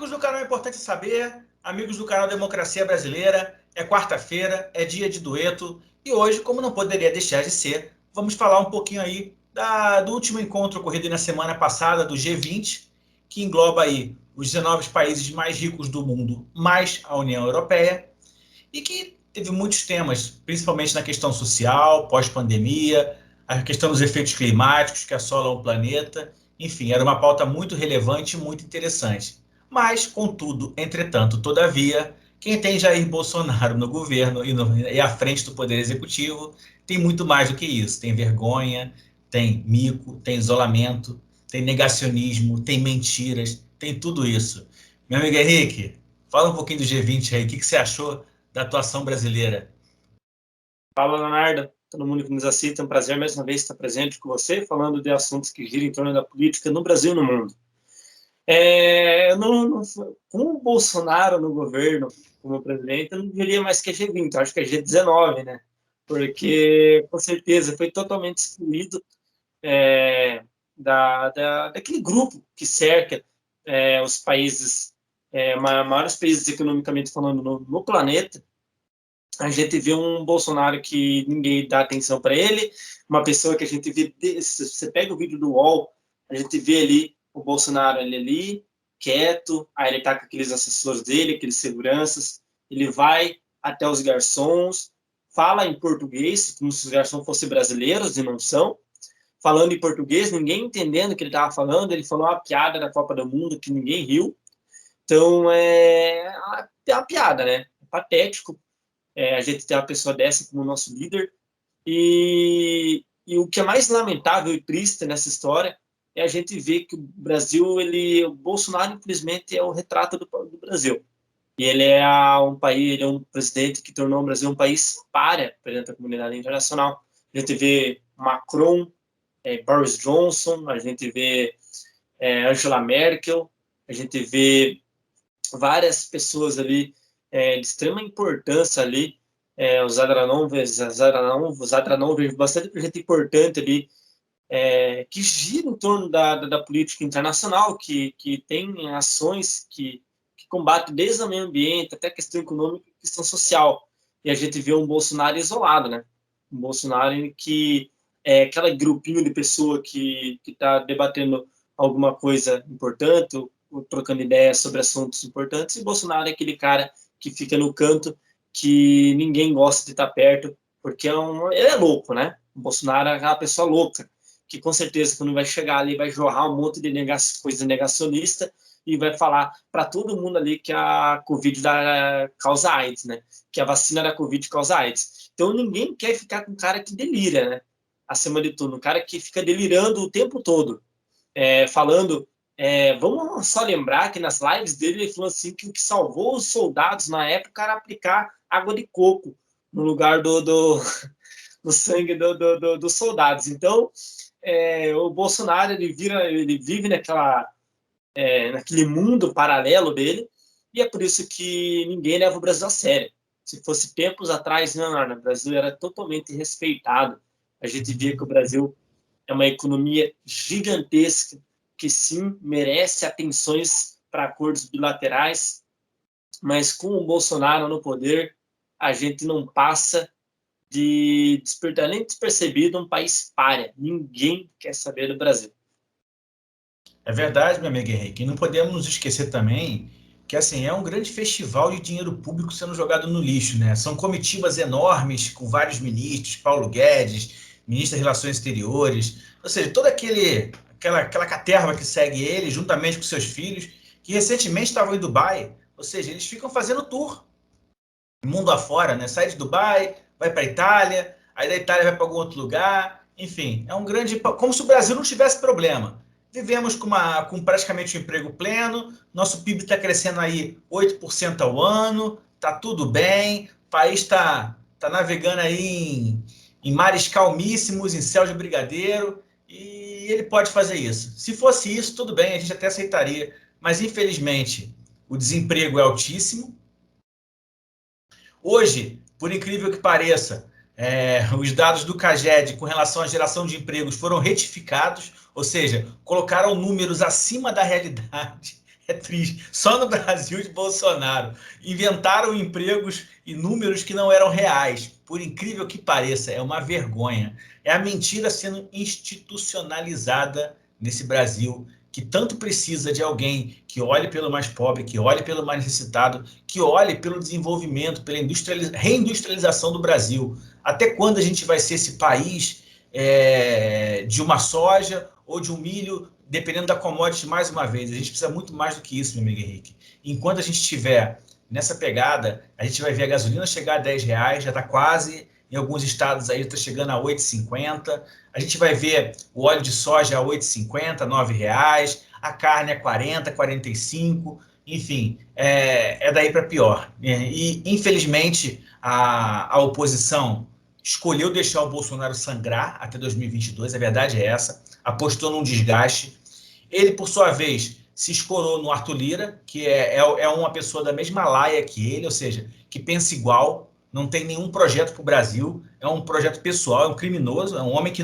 Amigos do canal Importante Saber, amigos do canal Democracia Brasileira, é quarta-feira, é dia de dueto e hoje, como não poderia deixar de ser, vamos falar um pouquinho aí do último encontro ocorrido na semana passada do G20, que engloba aí os 19 países mais ricos do mundo, mais a União Europeia, e que teve muitos temas, principalmente na questão social, pós-pandemia, a questão dos efeitos climáticos que assolam o planeta. Enfim, era uma pauta muito relevante e muito interessante. Mas, contudo, entretanto, todavia, quem tem Jair Bolsonaro no governo e à frente do Poder Executivo tem muito mais do que isso. Tem vergonha, tem mico, tem isolamento, tem negacionismo, tem mentiras, tem tudo isso. Meu amigo Henrique, fala um pouquinho do G20 aí, o que você achou da atuação brasileira? Fala, Leonardo. Todo mundo que nos assiste, é um prazer mais uma vez estar presente com você, falando de assuntos que giram em torno da política no Brasil e no mundo. Com o Bolsonaro no governo, como presidente, eu não diria mais que é G20, eu acho que é G19, né? Porque, com certeza, foi totalmente excluído daquele grupo que cerca os países, maiores países economicamente falando no planeta. A gente vê um Bolsonaro que ninguém dá atenção para ele, uma pessoa que a gente vê, se você pega o vídeo do UOL, a gente vê ali o Bolsonaro ele ali, quieto, aí ele tá com aqueles assessores dele, aqueles seguranças, ele vai até os garçons, fala em português, como se os garçons fossem brasileiros, e não são, falando em português, ninguém entendendo o que ele estava falando, ele falou uma piada da Copa do Mundo que ninguém riu, então é uma piada, né? É patético, a gente ter uma pessoa dessa como nosso líder. E o que é mais lamentável e triste nessa história é a gente ver que o Brasil, o Bolsonaro, infelizmente, é o retrato do Brasil. E ele é um país, ele é um presidente que tornou o Brasil um país pária perante a comunidade internacional. A gente vê Macron, Boris Johnson, a gente vê Angela Merkel, a gente vê várias pessoas ali de extrema importância ali, os Adranovic, bastante gente importante ali, que gira em torno da política internacional, que tem ações que combatem desde o meio ambiente até a questão econômica e questão social. E a gente vê um Bolsonaro isolado, né? Um Bolsonaro que é aquele grupinho de pessoa que está debatendo alguma coisa importante, ou trocando ideias sobre assuntos importantes, e Bolsonaro é aquele cara que fica no canto, que ninguém gosta de estar perto, porque ele é louco, né? O Bolsonaro é uma pessoa louca, que com certeza quando vai chegar ali vai jorrar um monte de coisa negacionista e vai falar para todo mundo ali que a Covid causa AIDS, né? Que a vacina da Covid causa AIDS. Então ninguém quer ficar com um cara que delira, né? Acima de tudo, um cara que fica delirando o tempo todo, falando. Vamos só lembrar que nas lives dele ele falou assim que o que salvou os soldados na época era aplicar água de coco no lugar do sangue dos soldados. Então, o Bolsonaro ele vive naquele mundo paralelo dele, e é por isso que ninguém leva o Brasil a sério. Se fosse tempos atrás, não, o Brasil era totalmente respeitado. A gente via que o Brasil é uma economia gigantesca, que sim, merece atenções para acordos bilaterais, mas com o Bolsonaro no poder, a gente não passa de despertar nem despercebido um país pária. Ninguém quer saber do Brasil. É verdade, meu amigo Henrique. E não podemos nos esquecer também que assim é um grande festival de dinheiro público sendo jogado no lixo, né? São comitivas enormes com vários ministros, Paulo Guedes, ministro das Relações Exteriores, ou seja, toda aquela caterva que segue ele, juntamente com seus filhos, que recentemente estavam em Dubai, ou seja, eles ficam fazendo tour mundo afora, né? Sai de Dubai, vai para a Itália, aí da Itália vai para algum outro lugar, enfim, é um grande, como se o Brasil não tivesse problema. Vivemos com praticamente um emprego pleno, nosso PIB está crescendo aí 8% ao ano, tá tudo bem, o país tá navegando aí em mares calmíssimos, em céu de brigadeiro, e ele pode fazer isso. Se fosse isso, tudo bem, a gente até aceitaria, mas infelizmente o desemprego é altíssimo. Hoje, por incrível que pareça, os dados do CAGED com relação à geração de empregos foram retificados, ou seja, colocaram números acima da realidade. É triste. Só no Brasil de Bolsonaro. Inventaram empregos e números que não eram reais. Por incrível que pareça, é uma vergonha. É a mentira sendo institucionalizada nesse Brasil, que tanto precisa de alguém que olhe pelo mais pobre, que olhe pelo mais necessitado, que olhe pelo desenvolvimento, pela reindustrialização do Brasil. Até quando a gente vai ser esse país de uma soja ou de um milho, dependendo da commodity, mais uma vez? A gente precisa muito mais do que isso, meu amigo Henrique. Enquanto a gente estiver nessa pegada, a gente vai ver a gasolina chegar a R$ 10, já está quase, em alguns estados aí está chegando a 8,50. A gente vai ver o óleo de soja a 8,50, R$ 9, a carne a 40, 45, enfim, daí para pior. E, infelizmente, a oposição escolheu deixar o Bolsonaro sangrar até 2022, a verdade é essa, apostou num desgaste. Ele, por sua vez, se escorou no Arthur Lira, que é uma pessoa da mesma laia que ele, ou seja, que pensa igual, não tem nenhum projeto para o Brasil, é um projeto pessoal, é um criminoso, é um homem que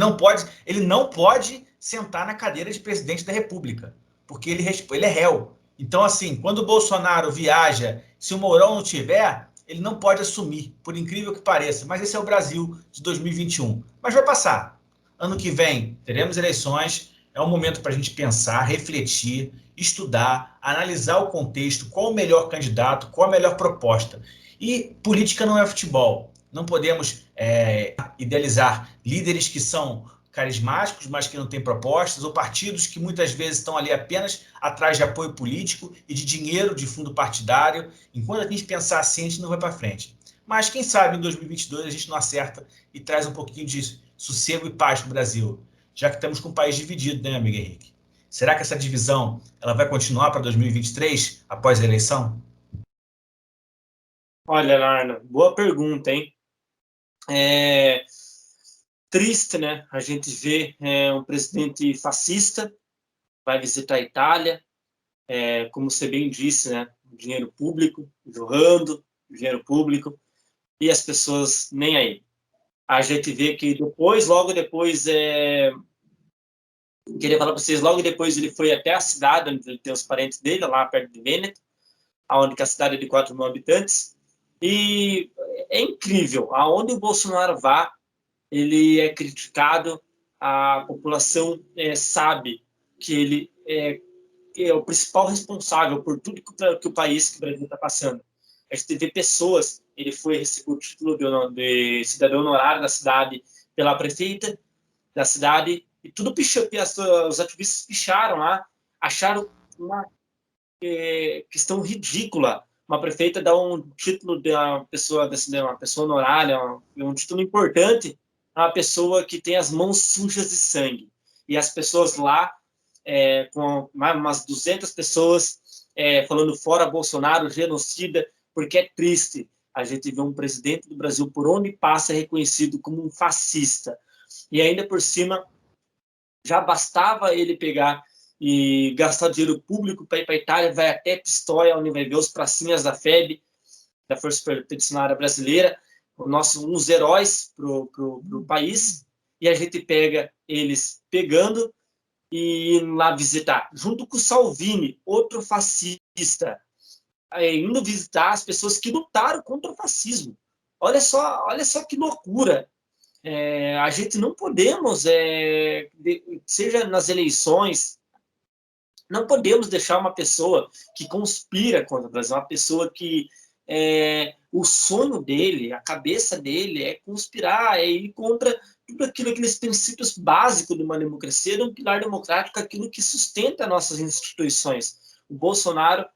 ele não pode sentar na cadeira de presidente da República, porque ele é réu. Então, assim, quando o Bolsonaro viaja, se o Mourão não tiver, ele não pode assumir, por incrível que pareça. Mas esse é o Brasil de 2021. Mas vai passar. Ano que vem teremos eleições, é um momento para a gente pensar, refletir, estudar, analisar o contexto, qual o melhor candidato, qual a melhor proposta. E política não é futebol. Não podemos idealizar líderes que são carismáticos, mas que não têm propostas, ou partidos que muitas vezes estão ali apenas atrás de apoio político e de dinheiro de fundo partidário. Enquanto a gente pensar assim, a gente não vai para frente. Mas quem sabe em 2022 a gente não acerta e traz um pouquinho de sossego e paz para o Brasil, já que estamos com o país dividido, né, amigo Henrique? Será que essa divisão ela vai continuar para 2023, após a eleição? Olha, Narna, boa pergunta, hein? É triste, né? A gente vê um presidente fascista, vai visitar a Itália, como você bem disse, né? Dinheiro público, jorrando, dinheiro público, e as pessoas nem aí. A gente vê que depois, logo depois, queria falar para vocês, logo depois ele foi até a cidade onde ele tem os parentes dele, lá perto de Vêneto, onde a cidade é de 4 mil habitantes, e é incrível, aonde o Bolsonaro vá, ele é criticado, a população sabe que ele é o principal responsável por tudo que o país, que o Brasil está passando. A gente vê pessoas, ele foi receber o título de cidadão honorário da cidade pela prefeita da cidade, e tudo pichou, os ativistas picharam lá, acharam uma questão ridícula uma prefeita dar um título de uma pessoa honorária, um título importante a uma pessoa que tem as mãos sujas de sangue. E as pessoas lá, com umas 200 pessoas falando fora Bolsonaro, genocida, porque é triste a gente ver um presidente do Brasil, por onde passa, reconhecido como um fascista. E ainda por cima, já bastava ele pegar e gastar dinheiro público para ir para a Itália, vai até Pistoia, onde vai ver os pracinhas da FEB, da Força Expedicionária Brasileira, uns heróis para o país, e a gente pega eles pegando e indo lá visitar, junto com o Salvini, outro fascista, indo visitar as pessoas que lutaram contra o fascismo. Olha só que loucura. A gente não podemos, seja nas eleições, não podemos deixar uma pessoa que conspira contra o Brasil, uma pessoa que o sonho dele, a cabeça dele é conspirar, é ir contra tudo aqueles princípios básicos de uma democracia, de um pilar democrático, aquilo que sustenta nossas instituições. O Bolsonaro,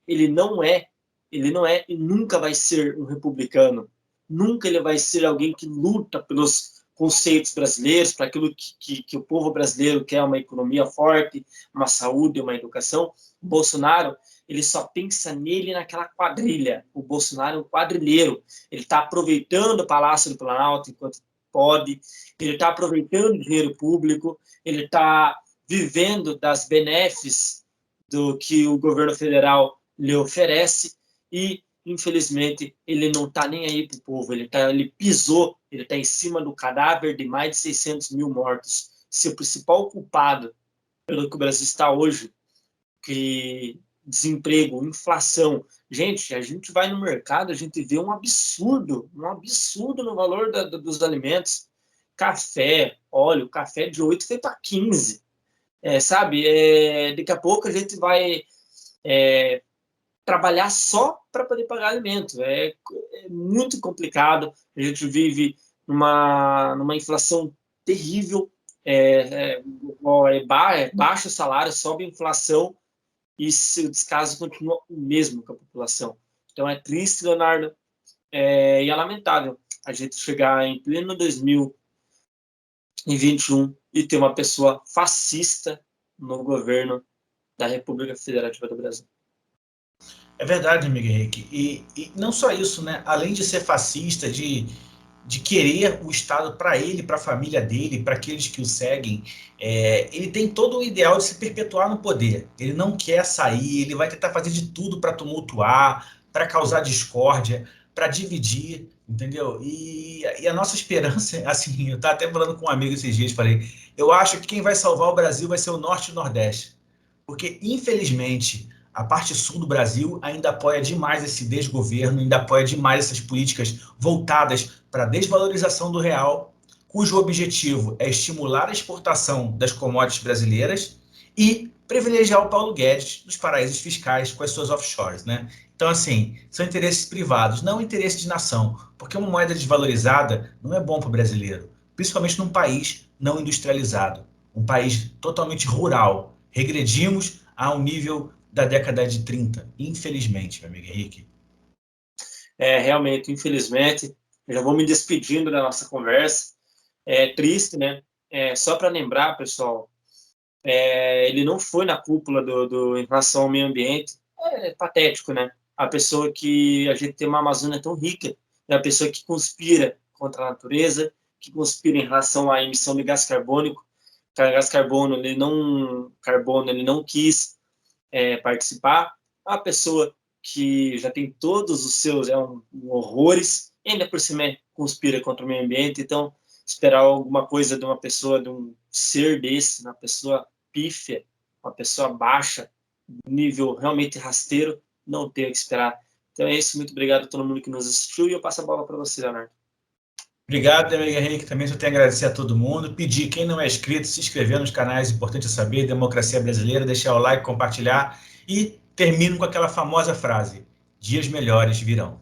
ele não é e nunca vai ser um republicano. Nunca ele vai ser alguém que luta pelos conceitos brasileiros, para aquilo que o povo brasileiro quer, uma economia forte, uma saúde, uma educação. O Bolsonaro, ele só pensa nele naquela quadrilha. O Bolsonaro é um quadrilheiro. Ele está aproveitando o Palácio do Planalto enquanto pode, ele está aproveitando o dinheiro público, ele está vivendo das benesses do que o governo federal lhe oferece e, infelizmente, ele não está nem aí para o povo, ele pisou, ele está em cima do cadáver de mais de 600 mil mortos. Se o principal culpado pelo que o Brasil está hoje, que desemprego, inflação. Gente, a gente vai no mercado, a gente vê um absurdo no valor dos alimentos. Café, óleo, café de 8 foi para 15. Sabe? Daqui a pouco a gente vai trabalhar só para poder pagar alimento. É muito complicado. A gente vive numa inflação terrível. Baixa o salário, sobe a inflação e o descaso continua o mesmo com a população. Então é triste, Leonardo, e é lamentável a gente chegar em pleno 2021 e ter uma pessoa fascista no governo da República Federativa do Brasil. É verdade, amigo Henrique. E não só isso, né? Além de ser fascista, de querer o Estado para ele, para a família dele, para aqueles que o seguem, ele tem todo o ideal de se perpetuar no poder. Ele não quer sair, ele vai tentar fazer de tudo para tumultuar, para causar discórdia, para dividir, entendeu? E a nossa esperança, assim, eu estava até falando com um amigo esses dias, falei, eu acho que quem vai salvar o Brasil vai ser o Norte e o Nordeste. Porque, infelizmente, a parte sul do Brasil ainda apoia demais esse desgoverno, ainda apoia demais essas políticas voltadas para a desvalorização do real, cujo objetivo é estimular a exportação das commodities brasileiras e privilegiar o Paulo Guedes nos paraísos fiscais com as suas offshores, né? Então, assim, são interesses privados, não interesse de nação, porque uma moeda desvalorizada não é bom para o brasileiro, principalmente num país não industrializado, um país totalmente rural. Regredimos a um nível da década de 30, infelizmente, meu amigo Henrique. Realmente, infelizmente, eu já vou me despedindo da nossa conversa. É triste, né? Só para lembrar, pessoal, ele não foi na cúpula em relação ao meio ambiente. É patético, né? A pessoa que a gente tem uma Amazônia tão rica, é a pessoa que conspira contra a natureza, que conspira em relação à emissão de gás carbônico. O gás carbono, ele não quis participar. A pessoa que já tem todos os seus horrores, e ainda por cima conspira contra o meio ambiente. Então, esperar alguma coisa de uma pessoa, de um ser desse, uma pessoa pífia, uma pessoa baixa, nível realmente rasteiro, não tenho que esperar. Então é isso, muito obrigado a todo mundo que nos assistiu e eu passo a bola para você, Leonardo. Obrigado, amigo Henrique. Também só tenho a agradecer a todo mundo. Pedir, quem não é inscrito, se inscrever nos canais Importante Saber, Democracia Brasileira, deixar o like, compartilhar e termino com aquela famosa frase: dias melhores virão.